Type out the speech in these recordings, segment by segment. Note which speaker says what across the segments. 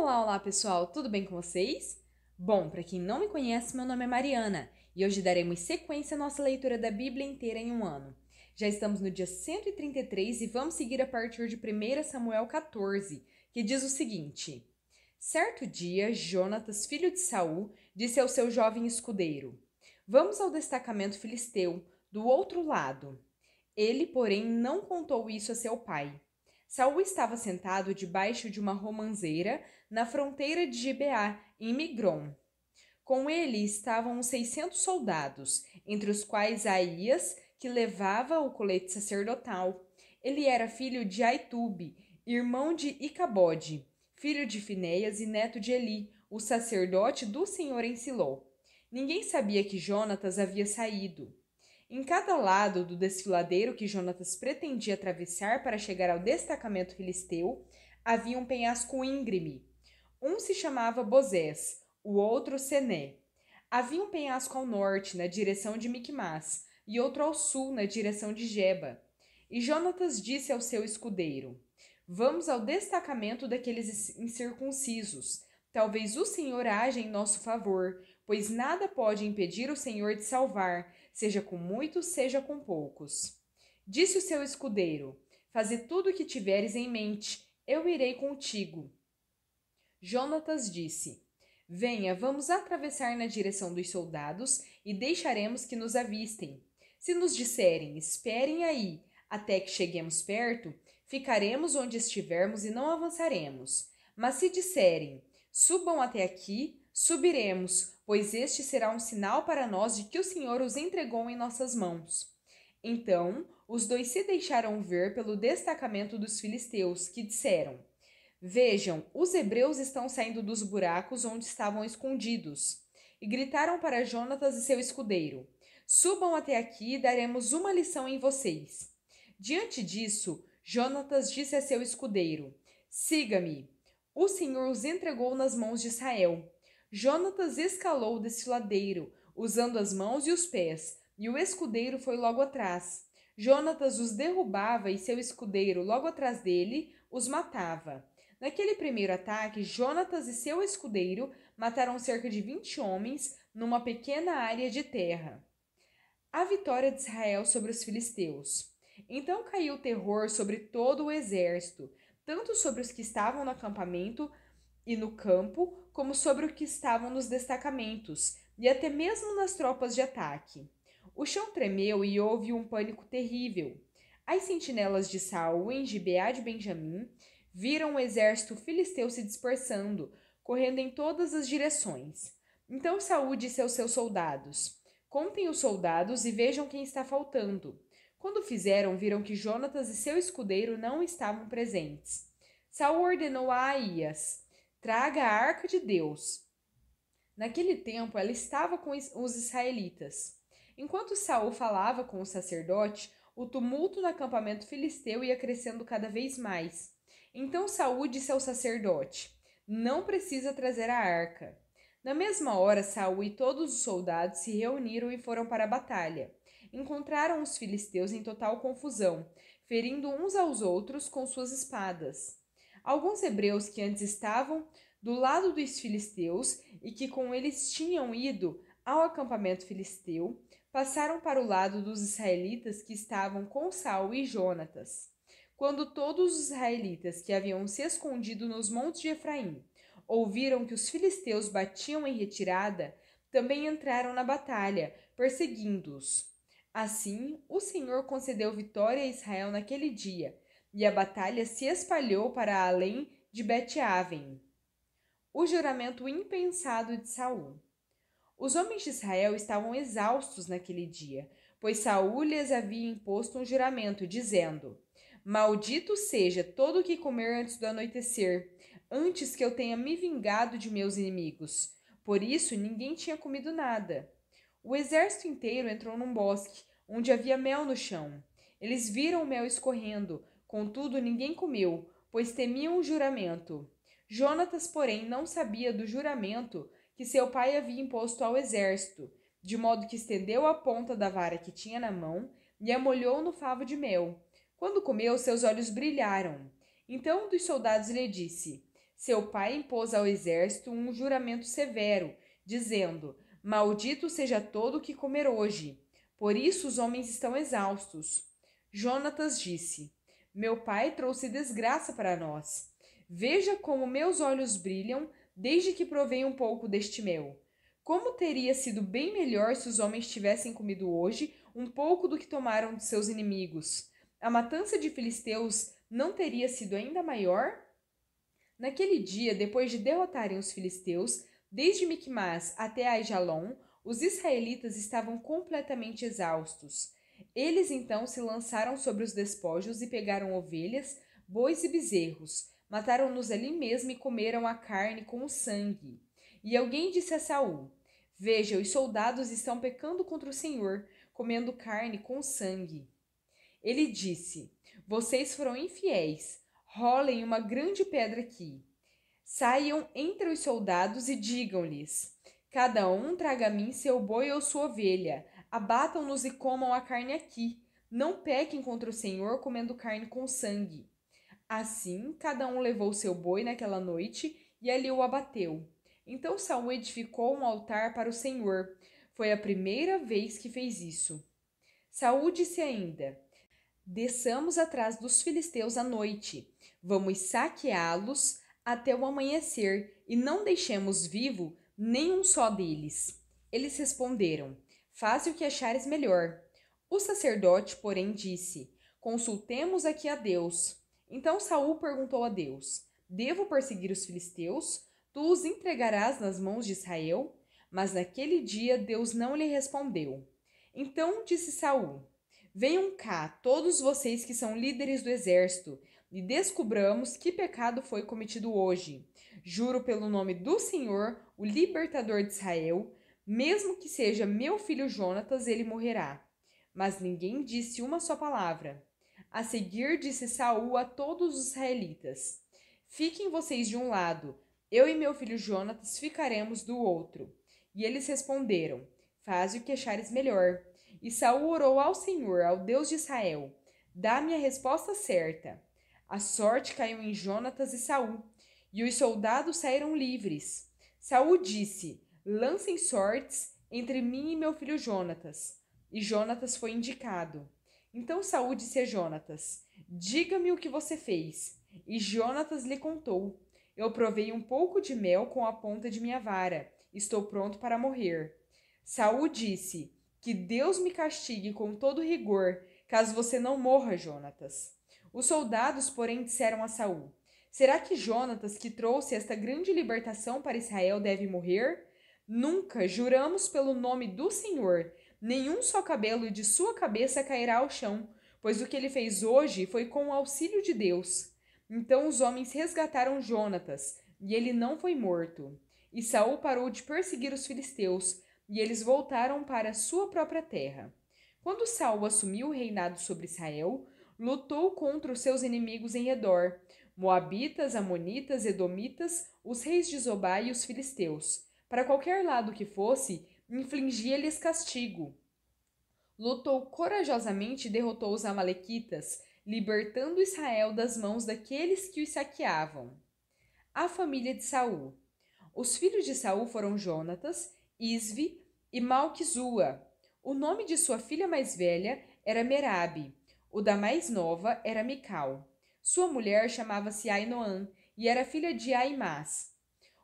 Speaker 1: Olá pessoal, tudo bem com vocês? Bom, para quem não me conhece, meu nome é Mariana e hoje daremos sequência à nossa leitura da Bíblia inteira em um ano. Já estamos no dia 133 e vamos seguir a partir de 1 Samuel 14, que diz o seguinte: Certo dia, Jonatas, filho de Saul, disse ao seu jovem escudeiro: Vamos ao destacamento filisteu, do outro lado. Ele, porém, não contou isso a seu pai. Saul estava sentado debaixo de uma romanceira na fronteira de Gibeá, em Migron. Com ele estavam uns 600 soldados, entre os quais Aías, que levava o colete sacerdotal. Ele era filho de Aitube, irmão de Icabode, filho de Finéias e neto de Eli, o sacerdote do Senhor em Siló. Ninguém sabia que Jonatas havia saído. Em cada lado do desfiladeiro que Jonatas pretendia atravessar para chegar ao destacamento filisteu, havia um penhasco íngreme. Um se chamava Bozés, o outro Sené. Havia um penhasco ao norte, na direção de Micmas, e outro ao sul, na direção de Geba. E Jonatas disse ao seu escudeiro: Vamos ao destacamento daqueles incircuncisos. Talvez o Senhor haja em nosso favor, pois nada pode impedir o Senhor de salvar, seja com muitos, seja com poucos. Disse o seu escudeiro: Faze tudo o que tiveres em mente, eu irei contigo. Jonatas disse: Venha, vamos atravessar na direção dos soldados e deixaremos que nos avistem. Se nos disserem: Esperem aí, até que cheguemos perto, ficaremos onde estivermos e não avançaremos. Mas se disserem: Subam até aqui, subiremos, pois este será um sinal para nós de que o Senhor os entregou em nossas mãos. Então, os dois se deixaram ver pelo destacamento dos filisteus, que disseram: Vejam, os hebreus estão saindo dos buracos onde estavam escondidos. E gritaram para Jonatas e seu escudeiro: Subam até aqui e daremos uma lição em vocês. Diante disso, Jonatas disse a seu escudeiro: Siga-me. O Senhor os entregou nas mãos de Israel. Jonatas escalou o desfiladeiro, usando as mãos e os pés, e o escudeiro foi logo atrás. Jonatas os derrubava e seu escudeiro, logo atrás dele, os matava. Naquele primeiro ataque, Jonatas e seu escudeiro mataram cerca de 20 homens numa pequena área de terra. A vitória de Israel sobre os filisteus. Então caiu o terror sobre todo o exército, tanto sobre os que estavam no acampamento e no campo, como sobre os que estavam nos destacamentos, e até mesmo nas tropas de ataque. O chão tremeu e houve um pânico terrível. As sentinelas de Saul em Gibeá de Benjamim viram o exército filisteu se dispersando, correndo em todas as direções. Então Saul disse aos seus soldados: Contem os soldados e vejam quem está faltando. Quando fizeram, viram que Jonatas e seu escudeiro não estavam presentes. Saul ordenou a Aías: Traga a arca de Deus. Naquele tempo, ela estava com os israelitas. Enquanto Saul falava com o sacerdote, o tumulto no acampamento filisteu ia crescendo cada vez mais. Então Saul disse ao sacerdote: Não precisa trazer a arca. Na mesma hora, Saul e todos os soldados se reuniram e foram para a batalha. Encontraram os filisteus em total confusão, ferindo uns aos outros com suas espadas. Alguns hebreus que antes estavam do lado dos filisteus e que com eles tinham ido ao acampamento filisteu, passaram para o lado dos israelitas que estavam com Saul e Jonatas. Quando todos os israelitas que haviam se escondido nos montes de Efraim ouviram que os filisteus batiam em retirada, também entraram na batalha, perseguindo-os. Assim, o Senhor concedeu vitória a Israel naquele dia, e a batalha se espalhou para além de Bet-Aven. O juramento impensado de Saul. Os homens de Israel estavam exaustos naquele dia, pois Saul lhes havia imposto um juramento, dizendo: Maldito seja todo o que comer antes do anoitecer, antes que eu tenha me vingado de meus inimigos. Por isso, ninguém tinha comido nada. O exército inteiro entrou num bosque, onde havia mel no chão. Eles viram o mel escorrendo, contudo ninguém comeu, pois temiam o juramento. Jonatas, porém, não sabia do juramento que seu pai havia imposto ao exército, de modo que estendeu a ponta da vara que tinha na mão e a molhou no favo de mel. Quando comeu, seus olhos brilharam. Então um dos soldados lhe disse: Seu pai impôs ao exército um juramento severo, dizendo: Maldito seja todo o que comer hoje. Por isso os homens estão exaustos. Jonatas disse: Meu pai trouxe desgraça para nós. Veja como meus olhos brilham desde que provei um pouco deste mel. Como teria sido bem melhor se os homens tivessem comido hoje um pouco do que tomaram de seus inimigos. A matança de filisteus não teria sido ainda maior? Naquele dia, depois de derrotarem os filisteus, desde Micmas até Aijalon, os israelitas estavam completamente exaustos. Eles então se lançaram sobre os despojos e pegaram ovelhas, bois e bezerros, mataram-nos ali mesmo e comeram a carne com o sangue. E alguém disse a Saul: Veja, os soldados estão pecando contra o Senhor, comendo carne com sangue. Ele disse: Vocês foram infiéis. Rolem uma grande pedra aqui. Saiam entre os soldados e digam-lhes: Cada um traga a mim seu boi ou sua ovelha. Abatam-nos e comam a carne aqui. Não pequem contra o Senhor comendo carne com sangue. Assim, cada um levou seu boi naquela noite e ali o abateu. Então Saul edificou um altar para o Senhor. Foi a primeira vez que fez isso. Saul disse ainda: Desçamos atrás dos filisteus à noite. Vamos saqueá-los até o amanhecer e não deixemos vivo nenhum só deles. Eles responderam: Faze o que achares melhor. O sacerdote, porém, disse: Consultemos aqui a Deus. Então Saul perguntou a Deus: Devo perseguir os filisteus? Tu os entregarás nas mãos de Israel? Mas naquele dia Deus não lhe respondeu. Então disse Saul: Venham cá, todos vocês que são líderes do exército, e descubramos que pecado foi cometido hoje. Juro pelo nome do Senhor, o libertador de Israel, mesmo que seja meu filho Jonatas, ele morrerá. Mas ninguém disse uma só palavra. A seguir disse Saul a todos os israelitas: Fiquem vocês de um lado, eu e meu filho Jonatas ficaremos do outro. E eles responderam: Faze o que achares melhor. E Saul orou ao Senhor, ao Deus de Israel: Dá-me a resposta certa. A sorte caiu em Jonatas e Saul, e os soldados saíram livres. Saul disse: Lancem sortes entre mim e meu filho Jonatas. E Jonatas foi indicado. Então Saul disse a Jonatas: Diga-me o que você fez. E Jonatas lhe contou: Eu provei um pouco de mel com a ponta de minha vara. Estou pronto para morrer. Saul disse: Que Deus me castigue com todo rigor, caso você não morra, Jonatas. Os soldados, porém, disseram a Saul: Será que Jonatas, que trouxe esta grande libertação para Israel, deve morrer? Nunca, juramos pelo nome do Senhor, nenhum só cabelo de sua cabeça cairá ao chão, pois o que ele fez hoje foi com o auxílio de Deus. Então os homens resgataram Jonatas, e ele não foi morto. E Saul parou de perseguir os filisteus, e eles voltaram para sua própria terra. Quando Saul assumiu o reinado sobre Israel, lutou contra os seus inimigos em redor, Moabitas, Amonitas, Edomitas, os reis de Zobá e os filisteus. Para qualquer lado que fosse, infligia-lhes castigo. Lutou corajosamente e derrotou os amalequitas, libertando Israel das mãos daqueles que os saqueavam. A família de Saul. Os filhos de Saul foram Jonatas, Isvi e Malquizua. O nome de sua filha mais velha era Merabe. O da mais nova era Mical. Sua mulher chamava-se Ainoã e era filha de Aimás.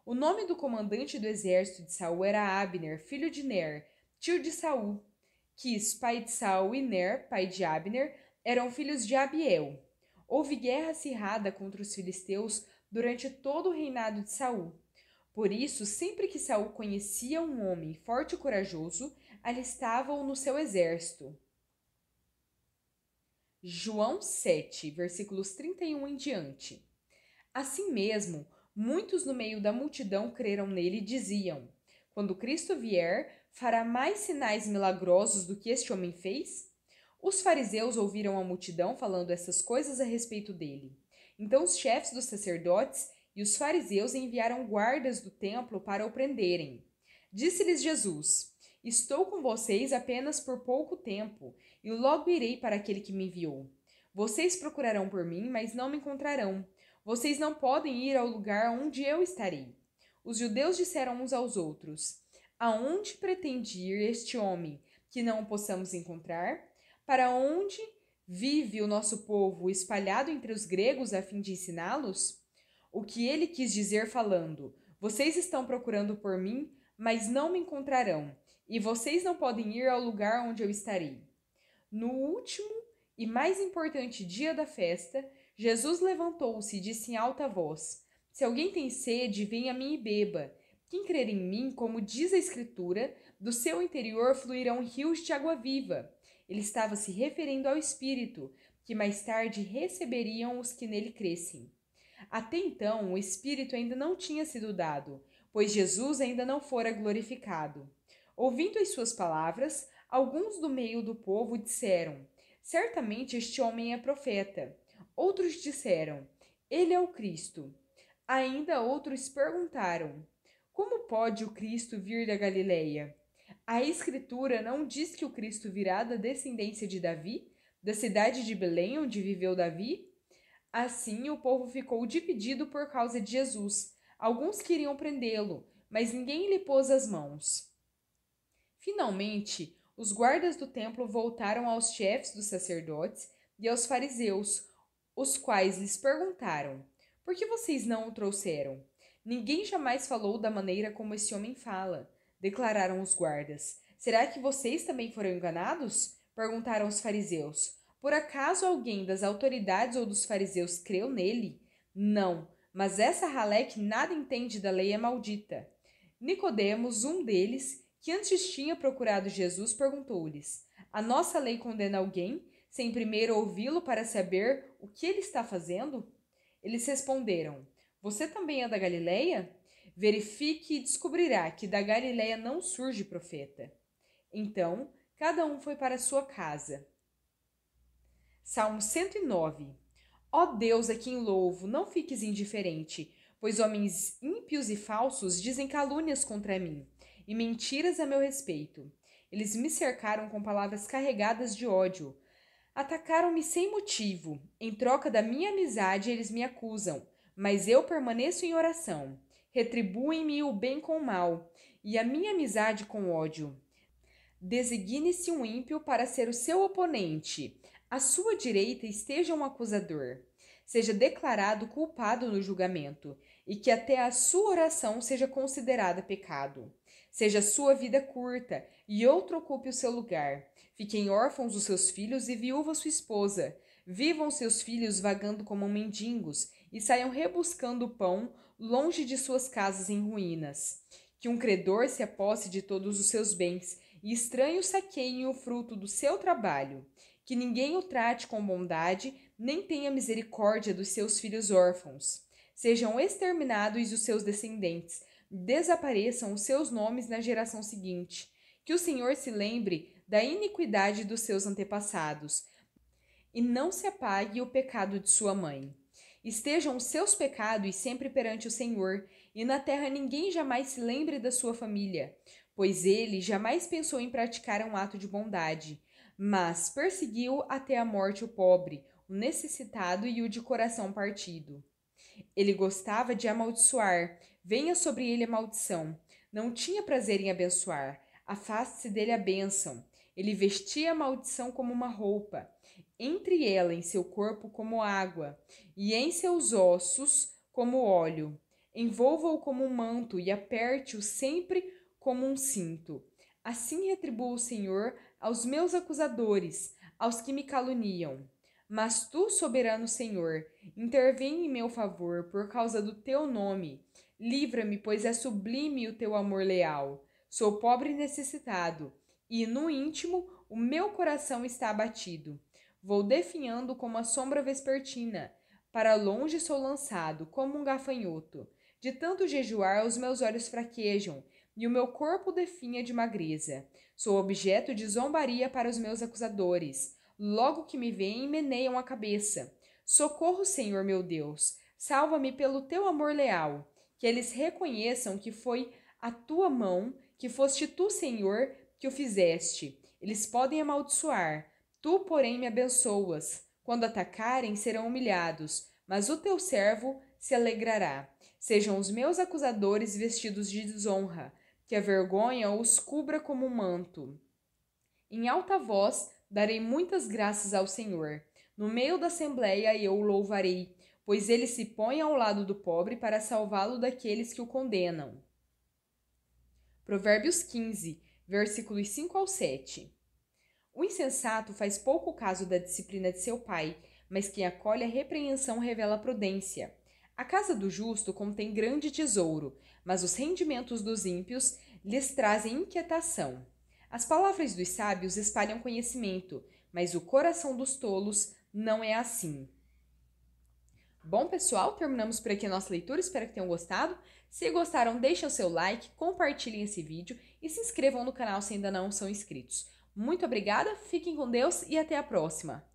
Speaker 1: O nome do comandante do exército de Saul era Abner, filho de Ner, tio de Saul. Quis, pai de Saul, e Ner, pai de Abner, eram filhos de Abiel. Houve guerra acirrada contra os filisteus durante todo o reinado de Saul. Por isso, sempre que Saul conhecia um homem forte e corajoso, alistava-o no seu exército. João 7, versículos 31 em diante. Assim mesmo, muitos no meio da multidão creram nele e diziam: Quando Cristo vier, fará mais sinais milagrosos do que este homem fez? Os fariseus ouviram a multidão falando essas coisas a respeito dele. Então os chefes dos sacerdotes e os fariseus enviaram guardas do templo para o prenderem. Disse-lhes Jesus: Estou com vocês apenas por pouco tempo, e logo irei para aquele que me enviou. Vocês procurarão por mim, mas não me encontrarão. vocês não podem ir ao lugar onde eu estarei. Os judeus disseram uns aos outros: aonde pretende ir este homem, que não o possamos encontrar? Para onde vive o nosso povo, espalhado entre os gregos, a fim de ensiná-los? O que ele quis dizer falando: vocês estão procurando por mim, mas não me encontrarão, e vocês não podem ir ao lugar onde eu estarei. No último e mais importante dia da festa, Jesus levantou-se e disse em alta voz: se alguém tem sede, venha a mim e beba. Quem crer em mim, como diz a Escritura, do seu interior fluirão rios de água viva. Ele estava se referindo ao Espírito, que mais tarde receberiam os que nele crescem. Até então, o Espírito ainda não tinha sido dado, pois Jesus ainda não fora glorificado. Ouvindo as suas palavras, alguns do meio do povo disseram: certamente este homem é profeta. Outros disseram: ele é o Cristo. Ainda outros perguntaram: como pode o Cristo vir da Galileia? A Escritura não diz que o Cristo virá da descendência de Davi, da cidade de Belém, onde viveu Davi? Assim, o povo ficou dividido por causa de Jesus. Alguns queriam prendê-lo, mas ninguém lhe pôs as mãos. Finalmente, os guardas do templo voltaram aos chefes dos sacerdotes e aos fariseus, os quais lhes perguntaram: por que vocês não o trouxeram? Ninguém jamais falou da maneira como esse homem fala, declararam os guardas. Será que vocês também foram enganados? Perguntaram os fariseus. Por acaso alguém das autoridades ou dos fariseus creu nele? Não, mas essa ralé que nada entende da lei é maldita. Nicodemos, um deles, que antes tinha procurado Jesus, perguntou-lhes: a nossa lei condena alguém, sem primeiro ouvi-lo para saber o que ele está fazendo? Eles responderam: você também é da Galileia? Verifique e descobrirá que da Galileia não surge profeta. Então, cada um foi para sua casa. Salmo 109. Ó Deus, a quem louvo, não fiques indiferente, pois homens ímpios e falsos dizem calúnias contra mim e mentiras a meu respeito. Eles me cercaram com palavras carregadas de ódio. Atacaram-me sem motivo. Em troca da minha amizade, eles me acusam, mas eu permaneço em oração. Retribuem-me o bem com o mal, e a minha amizade com ódio. Designe-se um ímpio para ser o seu oponente. À sua direita esteja um acusador. Seja declarado culpado no julgamento, e que até a sua oração seja considerada pecado. Seja sua vida curta, e outro ocupe o seu lugar. Fiquem órfãos os seus filhos e viúva sua esposa. Vivam seus filhos vagando como mendigos, e saiam rebuscando o pão longe de suas casas em ruínas. Que um credor se aposse de todos os seus bens, e estranhos saqueiem o fruto do seu trabalho. Que ninguém o trate com bondade, nem tenha misericórdia dos seus filhos órfãos. Sejam exterminados os seus descendentes, desapareçam os seus nomes na geração seguinte. Que o Senhor se lembre da iniquidade dos seus antepassados, e não se apague o pecado de sua mãe. Estejam os seus pecados sempre perante o Senhor, e na terra ninguém jamais se lembre da sua família, pois ele jamais pensou em praticar um ato de bondade, mas perseguiu até a morte o pobre, o necessitado e o de coração partido. Ele gostava de amaldiçoar, venha sobre ele a maldição. Não tinha prazer em abençoar, afaste-se dele a bênção. Ele vestia a maldição como uma roupa, entre ela em seu corpo como água, e em seus ossos como óleo. Envolva-o como um manto e aperte-o sempre como um cinto. Assim retribua o Senhor aos meus acusadores, aos que me caluniam. Mas tu, soberano Senhor, intervém em meu favor por causa do teu nome. Livra-me, pois é sublime o teu amor leal. Sou pobre e necessitado, e no íntimo o meu coração está abatido. Vou definhando como a sombra vespertina. Para longe sou lançado, como um gafanhoto. De tanto jejuar, os meus olhos fraquejam, e o meu corpo definha de magreza. Sou objeto de zombaria para os meus acusadores. Logo que me veem, meneiam a cabeça. Socorro, Senhor meu Deus. Salva-me pelo teu amor leal. Que eles reconheçam que foi a tua mão, que foste tu, Senhor, que o fizeste. Eles podem amaldiçoar. Tu, porém, me abençoas. Quando atacarem, serão humilhados, mas o teu servo se alegrará. Sejam os meus acusadores vestidos de desonra, que a vergonha os cubra como um manto. Em alta voz darei muitas graças ao Senhor. No meio da assembleia eu o louvarei, pois ele se põe ao lado do pobre para salvá-lo daqueles que o condenam. Provérbios 15, versículos 5 ao 7. O insensato faz pouco caso da disciplina de seu pai, mas quem acolhe a repreensão revela prudência. A casa do justo contém grande tesouro, mas os rendimentos dos ímpios lhes trazem inquietação. As palavras dos sábios espalham conhecimento, mas o coração dos tolos não é assim. Bom, pessoal, terminamos por aqui a nossa leitura, espero que tenham gostado. Se gostaram, deixem o seu like, compartilhem esse vídeo e se inscrevam no canal se ainda não são inscritos. Muito obrigada, fiquem com Deus e até a próxima!